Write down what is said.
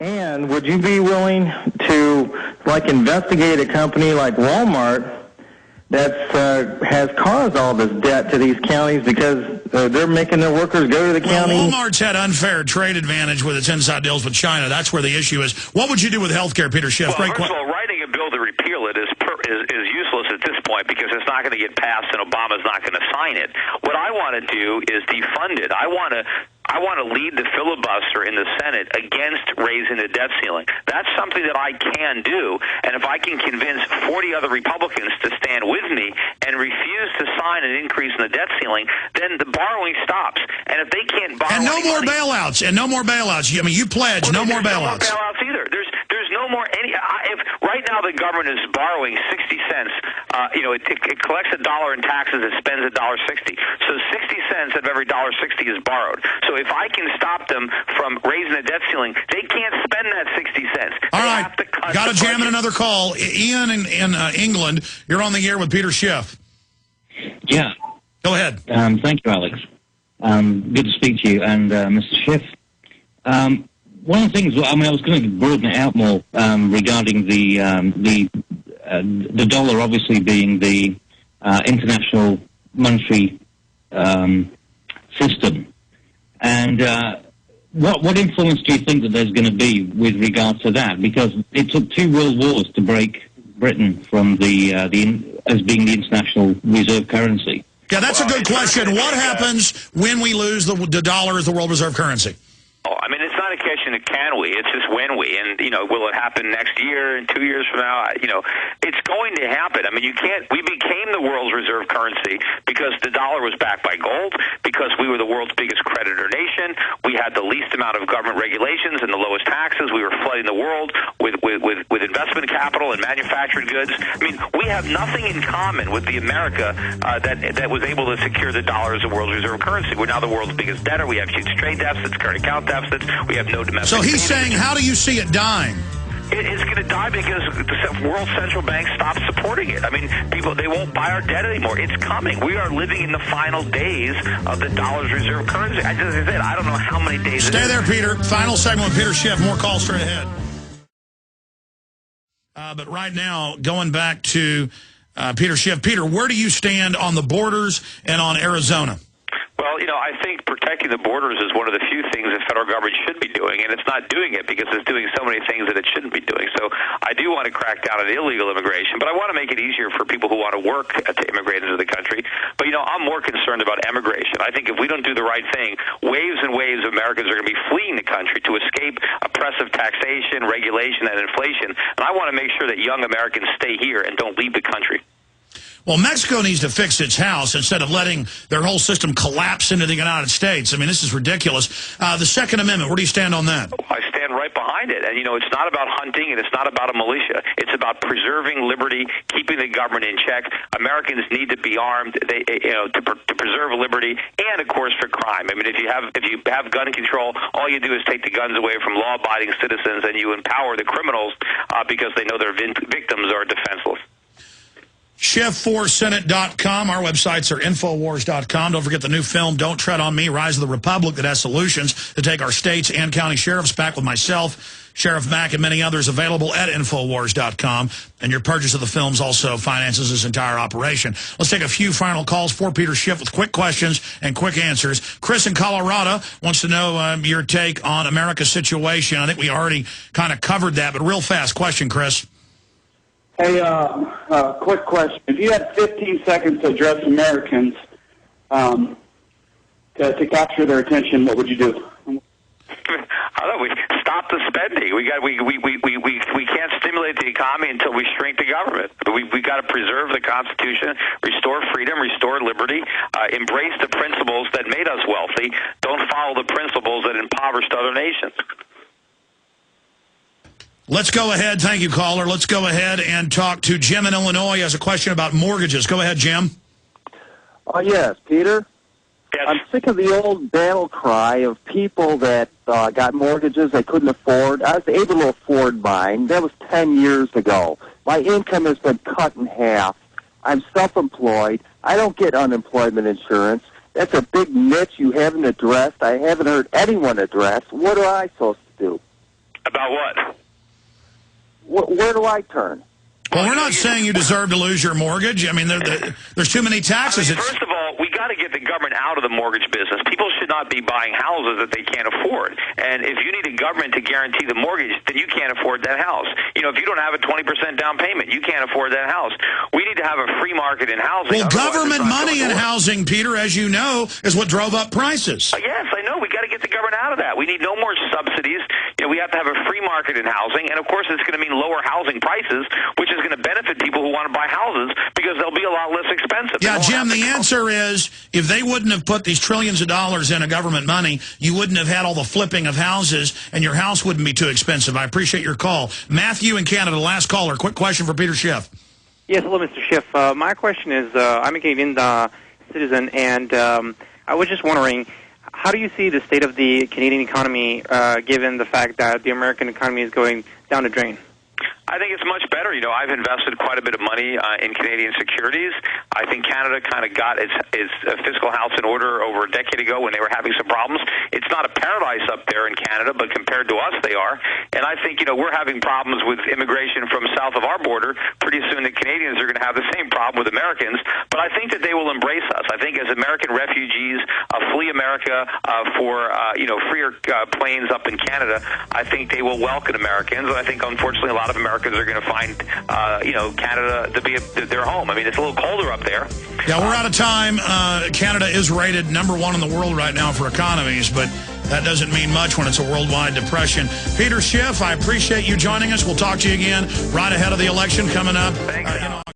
And would you be willing to, like, investigate a company like Walmart that has caused all this debt to these counties because they're making their workers go to the county? Walmart's had unfair trade advantage with its inside deals with China. That's where the issue is. What would you do with health care, Peter Schiff? Well, first of all, writing a bill to repeal it is useless at this point because it's not going to get passed and Obama's not going to sign it. What I want to do is defund it. I want to lead the filibuster in the Senate against raising the debt ceiling. That's something that I can do, and if I can convince 40 other Republicans to stand with me and refuse to sign an increase in the debt ceiling, then the borrowing stops. And if they can't borrow and no more bailouts, and no more bailouts. I mean, you pledge no more bailouts. No more bailouts either. There's no more any. If right now the government is borrowing 60 cents, it collects $1 in taxes, it spends $1.60. So 60 cents of every $1.60 is borrowed. So if I can stop them from raising the debt ceiling, they can't spend that 60 cents. All right, got to jam in another call. Ian in England, you're on the air with Peter Schiff. Yeah. Go ahead. Thank you, Alex. Good to speak to you, and Mr. Schiff. One of the things, I was going to broaden it out more regarding the dollar, obviously being the international monetary system. And what influence do you think that there's going to be with regard to that? Because it took 2 world wars to break Britain from as being the international reserve currency. Yeah, that's a good question. What happens when we lose the dollar as the world reserve currency? Oh, I mean, it's not a question of can we, it's just when we. And, will it happen next year and 2 years from now? It's going to happen. I mean, we became the world's reserve currency because the dollar was backed by gold, because we were the world's biggest creditor nation. We had the least amount of government regulations and the lowest taxes. We were flooding the world with investment capital and manufactured goods. I mean, we have nothing in common with the America that was able to secure the dollar as the world's reserve currency. We're now the world's biggest debtor. We have huge trade deficits, current account deficits. We have no domestic. So he's saying, how do you see it dying? It's going to die because the world central bank stops supporting it. I mean, they won't buy our debt anymore. It's coming. We are living in the final days of the dollar's reserve currency. As I said, I don't know how many days. Stay there, Peter. Final segment with Peter Schiff. More calls straight ahead. But right now, going back to Peter Schiff. Peter, where do you stand on the borders and on Arizona? Well, I think protecting the borders is one of the few things the federal government should be doing, and it's not doing it because it's doing so many things that it shouldn't be doing. So I do want to crack down on illegal immigration, but I want to make it easier for people who want to work to immigrate into the country. But, I'm more concerned about emigration. I think if we don't do the right thing, waves and waves of Americans are going to be fleeing the country to escape oppressive taxation, regulation, and inflation. And I want to make sure that young Americans stay here and don't leave the country. Well, Mexico needs to fix its house instead of letting their whole system collapse into the United States. I mean, this is ridiculous. The Second Amendment, where do you stand on that? I stand right behind it. And, it's not about hunting and it's not about a militia. It's about preserving liberty, keeping the government in check. Americans need to be armed to preserve liberty and, of course, for crime. I mean, if you have gun control, all you do is take the guns away from law-abiding citizens and you empower the criminals because they know their victims are defenseless. Schiff4senate.com. Our websites are Infowars.com. Don't forget the new film, Don't Tread on Me, Rise of the Republic, that has solutions to take our states and county sheriffs back with myself, Sheriff Mack, and many others, available at Infowars.com. And your purchase of the films also finances this entire operation. Let's take a few final calls for Peter Schiff with quick questions and quick answers. Chris in Colorado wants to know your take on America's situation. I think we already kind of covered that, but real fast. Question, Chris. Hey, quick question. If you had 15 seconds to address Americans to capture their attention, what would you do? I don't know. We stop the spending. We can't stimulate the economy until we shrink the government. We got to preserve the Constitution, restore freedom, restore liberty, embrace the principles that made us wealthy. Don't follow the principles that impoverished other nations. Let's go ahead. Thank you, caller. Let's go ahead and talk to Jim in Illinois. He has a question about mortgages. Go ahead, Jim. Yes, Peter? Yes. I'm sick of the old battle cry of people that got mortgages they couldn't afford. I was able to afford mine. That was 10 years ago. My income has been cut in half. I'm self-employed. I don't get unemployment insurance. That's a big niche you haven't addressed. I haven't heard anyone address. What am I supposed to do? About what? Where do I turn? Well, we're not saying you deserve to lose your mortgage. I mean, there's too many taxes. First of all, we got to get the government out of the mortgage business. People should not be buying houses that they can't afford. And if you need a government to guarantee the mortgage, then you can't afford that house. You know, if you don't have a 20% down payment, you can't afford that house. We need to have a free market in housing. Well, government money in housing, Peter, as you know, is what drove up prices. Yes, I know. We got to get the government out of that. We need no more subsidies. You know, we have to have a free market in housing. And, of course, it's going to mean lower housing prices, which is going to benefit people who want to buy houses because they'll be a lot less expensive. Yeah, Jim, the answer is if they wouldn't have put these trillions of dollars into government money, you wouldn't have had all the flipping of houses, and your house wouldn't be too expensive. I appreciate your call. Matthew in Canada, last caller. Quick question for Peter Schiff. Yes, hello, Mr. Schiff. My question is, I'm a Canadian citizen, and I was just wondering, how do you see the state of the Canadian economy given the fact that the American economy is going down the drain? I think it's much better. You know, I've invested quite a bit of money in Canadian securities. I think Canada kind of got its fiscal house in order over a decade ago when they were having some problems. It's not a paradise up there in Canada, but compared to us, they are. And I think, you know, we're having problems with immigration from south of our border. Pretty soon the Canadians are going to have the same problem with Americans. But I think that they will embrace us. I think as American refugees flee America for, you know, freer planes up in Canada, I think they will welcome Americans. And I think, unfortunately, a lot of Americans are going to find, you know, Canada to be their home. I mean, it's a little colder up there. Yeah, we're out of time. Canada is rated #1 in the world right now for economies, but that doesn't mean much when it's a worldwide depression. Peter Schiff, I appreciate you joining us. We'll talk to you again right ahead of the election coming up. Thanks.